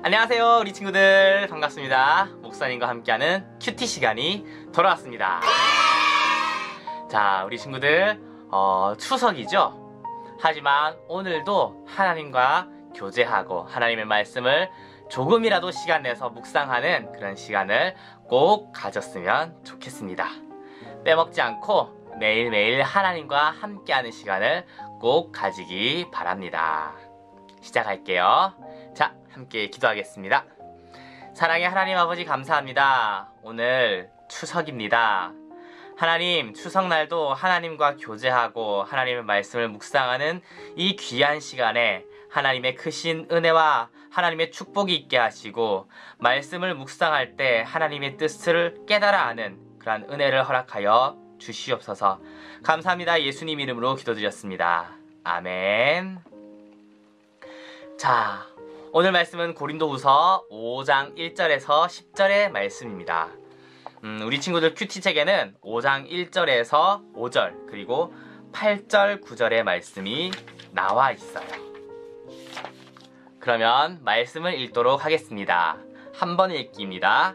안녕하세요 우리 친구들, 반갑습니다. 목사님과 함께하는 큐티 시간이 돌아왔습니다. 자, 우리 친구들 추석이죠? 하지만 오늘도 하나님과 교제하고 하나님의 말씀을 조금이라도 시간 내서 묵상하는 그런 시간을 꼭 가졌으면 좋겠습니다. 빼먹지 않고 매일매일 하나님과 함께하는 시간을 꼭 가지기 바랍니다. 시작할게요. 자, 함께 기도하겠습니다. 사랑의 하나님 아버지, 감사합니다. 오늘 추석입니다. 하나님, 추석날도 하나님과 교제하고 하나님의 말씀을 묵상하는 이 귀한 시간에 하나님의 크신 은혜와 하나님의 축복이 있게 하시고, 말씀을 묵상할 때 하나님의 뜻을 깨달아 아는 그러한 은혜를 허락하여 주시옵소서. 감사합니다. 예수님 이름으로 기도드렸습니다. 아멘. 자, 오늘 말씀은 고린도후서 5장 1절에서 10절의 말씀입니다. 우리 친구들 큐티책에는 5장 1절에서 5절 그리고 8절 9절의 말씀이 나와 있어요. 그러면 말씀을 읽도록 하겠습니다. 한 번 읽기입니다.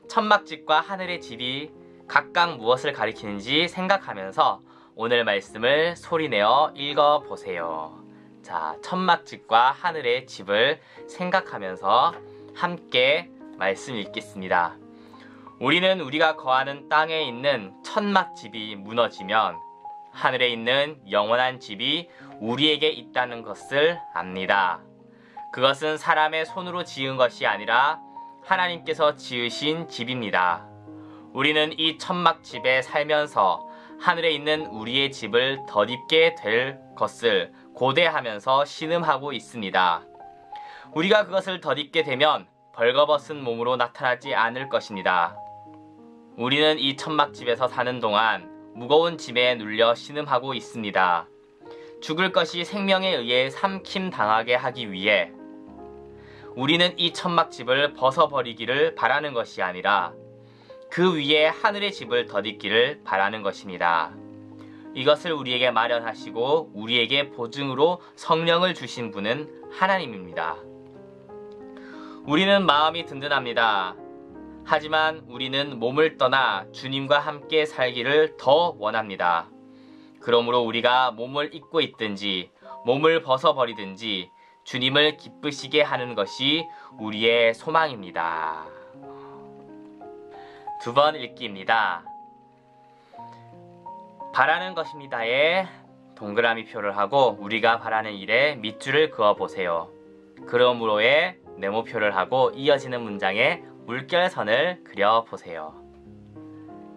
천막집과 하늘의 집이 각각 무엇을 가리키는지 생각하면서 오늘 말씀을 소리내어 읽어보세요. 자, 천막집과 하늘의 집을 생각하면서 함께 말씀 읽겠습니다. 우리는 우리가 거하는 땅에 있는 천막집이 무너지면 하늘에 있는 영원한 집이 우리에게 있다는 것을 압니다. 그것은 사람의 손으로 지은 것이 아니라 하나님께서 지으신 집입니다. 우리는 이 천막집에 살면서 하늘에 있는 우리의 집을 덧입게 될 것을 고대하면서 신음하고 있습니다. 우리가 그것을 덧입게 되면 벌거벗은 몸으로 나타나지 않을 것입니다. 우리는 이 천막집에서 사는 동안 무거운 짐에 눌려 신음하고 있습니다. 죽을 것이 생명에 의해 삼킴당하게 하기 위해 우리는 이 천막집을 벗어버리기를 바라는 것이 아니라 그 위에 하늘의 집을 덧입기를 바라는 것입니다. 이것을 우리에게 마련하시고 우리에게 보증으로 성령을 주신 분은 하나님입니다. 우리는 마음이 든든합니다. 하지만 우리는 몸을 떠나 주님과 함께 살기를 더 원합니다. 그러므로 우리가 몸을 입고 있든지 몸을 벗어버리든지 주님을 기쁘시게 하는 것이 우리의 소망입니다. 두 번 읽기입니다. 바라는 것입니다에 동그라미 표를 하고 우리가 바라는 일에 밑줄을 그어보세요. 그러므로에 네모표를 하고 이어지는 문장에 물결선을 그려보세요.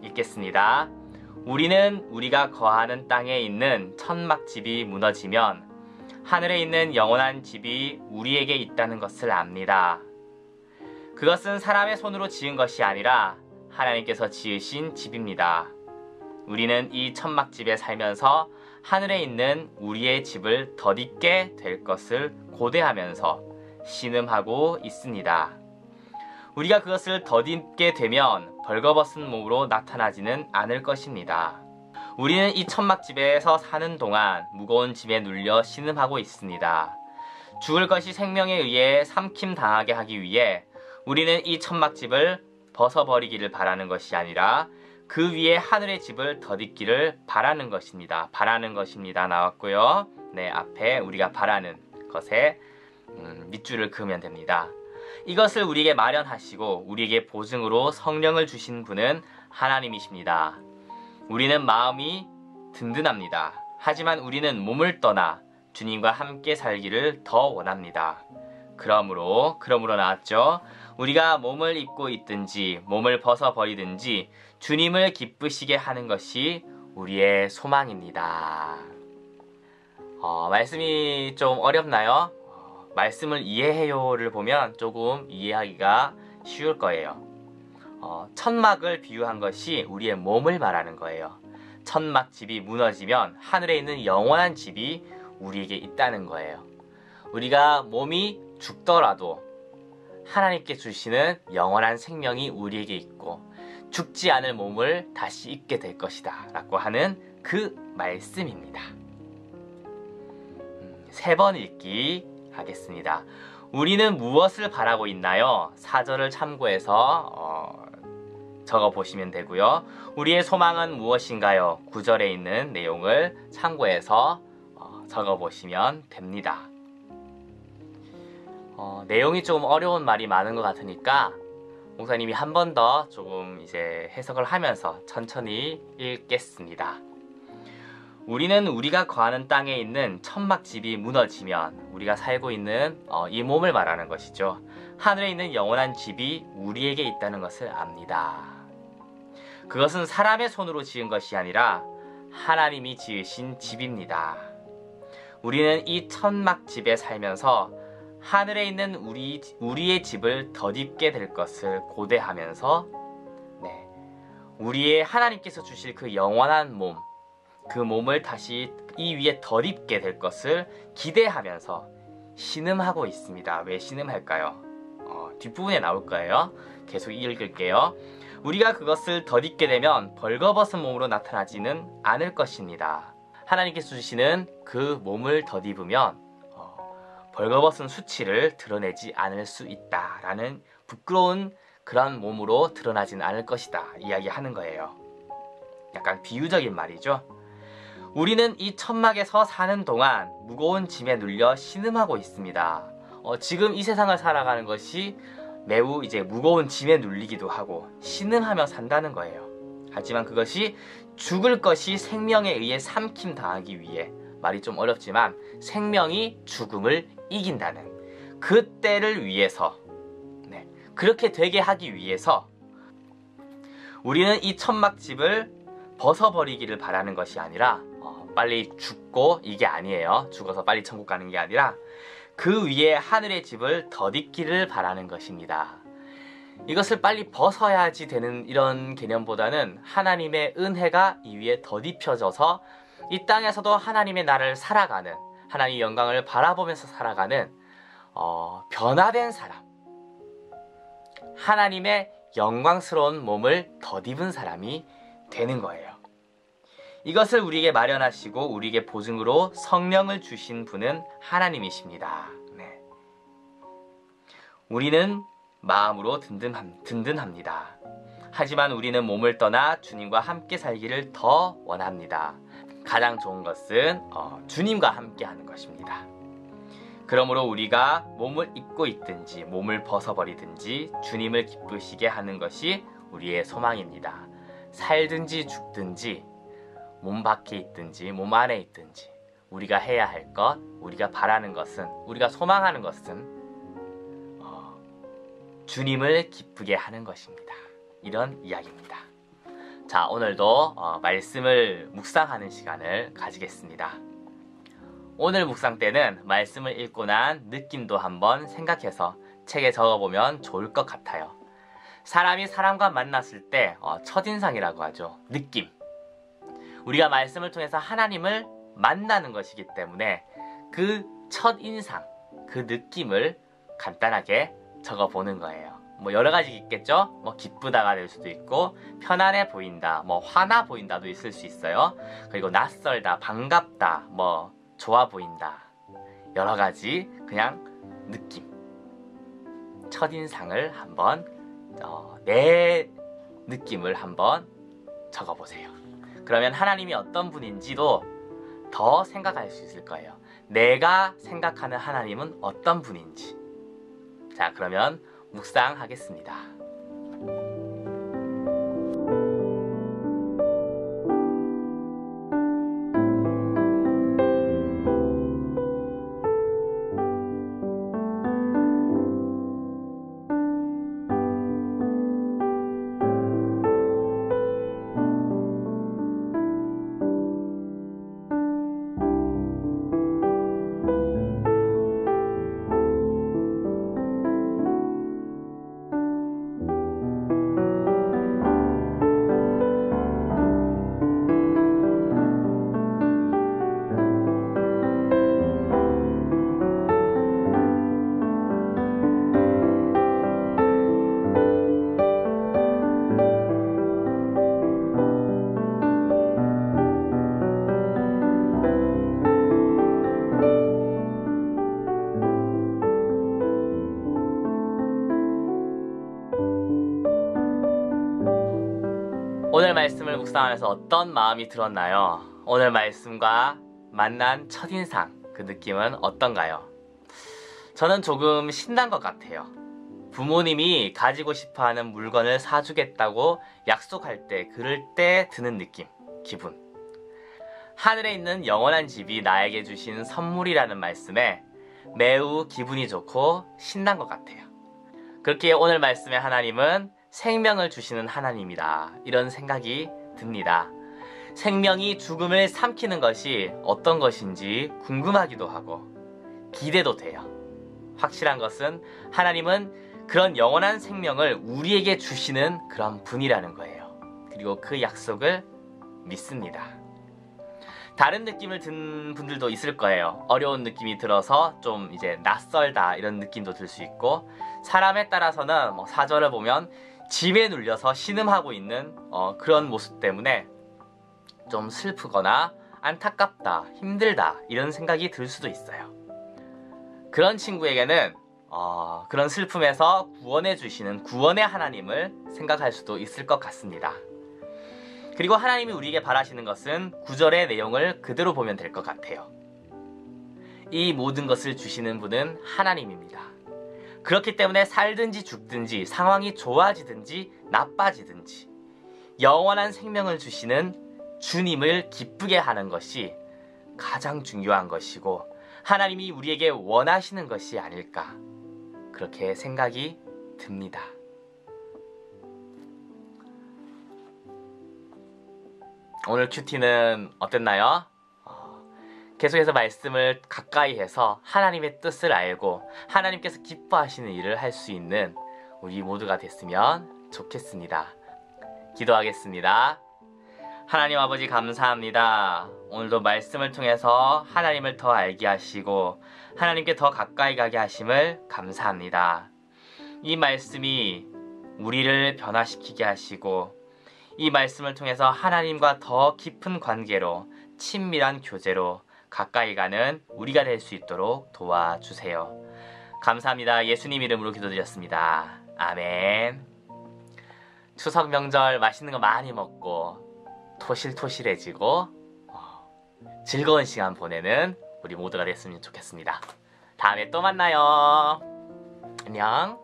읽겠습니다. 우리는 우리가 거하는 땅에 있는 천막집이 무너지면 하늘에 있는 영원한 집이 우리에게 있다는 것을 압니다. 그것은 사람의 손으로 지은 것이 아니라 하나님께서 지으신 집입니다. 우리는 이 천막집에 살면서 하늘에 있는 우리의 집을 덧입게 될 것을 고대하면서 신음하고 있습니다. 우리가 그것을 덧입게 되면 벌거벗은 몸으로 나타나지는 않을 것입니다. 우리는 이 천막집에서 사는 동안 무거운 짐에 눌려 신음하고 있습니다. 죽을 것이 생명에 의해 삼킴당하게 하기 위해 우리는 이 천막집을 벗어버리기를 바라는 것이 아니라 그 위에 하늘의 집을 덧입기를 바라는 것입니다. 바라는 것입니다 나왔고요. 네, 앞에 우리가 바라는 것에 밑줄을 그으면 됩니다. 이것을 우리에게 마련하시고 우리에게 보증으로 성령을 주신 분은 하나님이십니다. 우리는 마음이 든든합니다. 하지만 우리는 몸을 떠나 주님과 함께 살기를 더 원합니다. 그러므로 나왔죠. 우리가 몸을 입고 있든지 몸을 벗어버리든지 주님을 기쁘시게 하는 것이 우리의 소망입니다. 말씀이 좀 어렵나요? 말씀을 이해해요를 보면 조금 이해하기가 쉬울 거예요. 천막을 비유한 것이 우리의 몸을 말하는 거예요. 천막집이 무너지면 하늘에 있는 영원한 집이 우리에게 있다는 거예요. 우리가 몸이 죽더라도 하나님께 주시는 영원한 생명이 우리에게 있고 죽지 않을 몸을 다시 입게 될 것이다 라고 하는 그 말씀입니다. 3번 읽기 하겠습니다. 우리는 무엇을 바라고 있나요? 4절을 참고해서 적어 보시면 되고요. 우리의 소망은 무엇인가요? 9절에 있는 내용을 참고해서 적어 보시면 됩니다. 내용이 조금 어려운 말이 많은 것 같으니까 목사님이 한 번 더 조금 이제 해석을 하면서 천천히 읽겠습니다. 우리는 우리가 거하는 땅에 있는 천막집이 무너지면 우리가 살고 있는 이 몸을 말하는 것이죠. 하늘에 있는 영원한 집이 우리에게 있다는 것을 압니다. 그것은 사람의 손으로 지은 것이 아니라 하나님이 지으신 집입니다. 우리는 이 천막집에 살면서 하늘에 있는 우리의 집을 덧입게 될 것을 고대하면서 우리의 하나님께서 주실 그 영원한 몸, 그 몸을 다시 이 위에 덧입게 될 것을 기대하면서 신음하고 있습니다. 왜 신음할까요? 뒷부분에 나올 거예요. 계속 읽을게요. 우리가 그것을 덧입게 되면 벌거벗은 몸으로 나타나지는 않을 것입니다. 하나님께서 주시는 그 몸을 덧입으면 벌거벗은 수치를 드러내지 않을 수 있다라는 부끄러운 그런 몸으로 드러나지는 않을 것이다 이야기하는 거예요. 약간 비유적인 말이죠. 우리는 이 천막에서 사는 동안 무거운 짐에 눌려 신음하고 있습니다. 지금 이 세상을 살아가는 것이 매우 이제 무거운 짐에 눌리기도 하고 신음하며 산다는 거예요. 하지만 그것이 죽을 것이 생명에 의해 삼킴 당하기 위해, 말이 좀 어렵지만 생명이 죽음을 이긴다는 그 때를 위해서, 그렇게 되게 하기 위해서 우리는 이 천막집을 벗어버리기를 바라는 것이 아니라 빨리 죽고, 이게 아니에요. 죽어서 빨리 천국 가는 게 아니라 그 위에 하늘의 집을 덧입기를 바라는 것입니다. 이것을 빨리 벗어야지 되는 이런 개념보다는 하나님의 은혜가 이 위에 덧입혀져서 이 땅에서도 하나님의 나라를 살아가는, 하나님의 영광을 바라보면서 살아가는 변화된 사람, 하나님의 영광스러운 몸을 덧입은 사람이 되는 거예요. 이것을 우리에게 마련하시고 우리에게 보증으로 성령을 주신 분은 하나님이십니다. 우리는 마음으로 든든합니다. 하지만 우리는 몸을 떠나 주님과 함께 살기를 더 원합니다. 가장 좋은 것은 주님과 함께 하는 것입니다. 그러므로 우리가 몸을 입고 있든지 몸을 벗어버리든지 주님을 기쁘시게 하는 것이 우리의 소망입니다. 살든지 죽든지 몸 밖에 있든지 몸 안에 있든지 우리가 해야 할 것, 우리가 바라는 것은, 우리가 소망하는 것은 주님을 기쁘게 하는 것입니다. 이런 이야기입니다. 자, 오늘도 말씀을 묵상하는 시간을 가지겠습니다. 오늘 묵상 때는 말씀을 읽고 난 느낌도 한번 생각해서 책에 적어보면 좋을 것 같아요. 사람이 사람과 만났을 때 첫인상이라고 하죠. 느낌. 우리가 말씀을 통해서 하나님을 만나는 것이기 때문에 그 첫인상, 그 느낌을 간단하게 적어보는 거예요. 여러 가지 있겠죠? 기쁘다가 될 수도 있고, 편안해 보인다, 화나 보인다도 있을 수 있어요. 그리고 낯설다, 반갑다, 좋아 보인다. 여러 가지 그냥 느낌. 첫인상을 한번, 내 느낌을 한번 적어보세요. 그러면 하나님이 어떤 분인지도 더 생각할 수 있을 거예요. 내가 생각하는 하나님은 어떤 분인지. 자, 그러면 묵상하겠습니다. 오늘 말씀을 묵상하면서 어떤 마음이 들었나요? 오늘 말씀과 만난 첫인상, 그 느낌은 어떤가요? 저는 조금 신난 것 같아요. 부모님이 가지고 싶어하는 물건을 사주겠다고 약속할 때, 그럴 때 드는 느낌, 기분. 하늘에 있는 영원한 집이 나에게 주신 선물이라는 말씀에 매우 기분이 좋고 신난 것 같아요. 그렇게 오늘 말씀의 하나님은 생명을 주시는 하나님이다, 이런 생각이 듭니다. 생명이 죽음을 삼키는 것이 어떤 것인지 궁금하기도 하고 기대도 돼요. 확실한 것은 하나님은 그런 영원한 생명을 우리에게 주시는 그런 분이라는 거예요. 그리고 그 약속을 믿습니다. 다른 느낌을 든 분들도 있을 거예요. 어려운 느낌이 들어서 좀 이제 낯설다, 이런 느낌도 들 수 있고, 사람에 따라서는 사절을 보면 짐에 눌려서 신음하고 있는 그런 모습 때문에 좀 슬프거나 안타깝다, 힘들다, 이런 생각이 들 수도 있어요. 그런 친구에게는 그런 슬픔에서 구원해 주시는 구원의 하나님을 생각할 수도 있을 것 같습니다. 그리고 하나님이 우리에게 바라시는 것은 9절의 내용을 그대로 보면 될 것 같아요. 이 모든 것을 주시는 분은 하나님입니다. 그렇기 때문에 살든지 죽든지, 상황이 좋아지든지 나빠지든지 영원한 생명을 주시는 주님을 기쁘게 하는 것이 가장 중요한 것이고, 하나님이 우리에게 원하시는 것이 아닐까, 그렇게 생각이 듭니다. 오늘 큐티는 어땠나요? 계속해서 말씀을 가까이 해서 하나님의 뜻을 알고 하나님께서 기뻐하시는 일을 할 수 있는 우리 모두가 됐으면 좋겠습니다. 기도하겠습니다. 하나님 아버지, 감사합니다. 오늘도 말씀을 통해서 하나님을 더 알게 하시고 하나님께 더 가까이 가게 하심을 감사합니다. 이 말씀이 우리를 변화시키게 하시고 이 말씀을 통해서 하나님과 더 깊은 관계로, 친밀한 교제로 가까이 가는 우리가 될 수 있도록 도와주세요. 감사합니다. 예수님 이름으로 기도드렸습니다. 아멘. 추석 명절 맛있는 거 많이 먹고 토실토실해지고 즐거운 시간 보내는 우리 모두가 됐으면 좋겠습니다. 다음에 또 만나요. 안녕.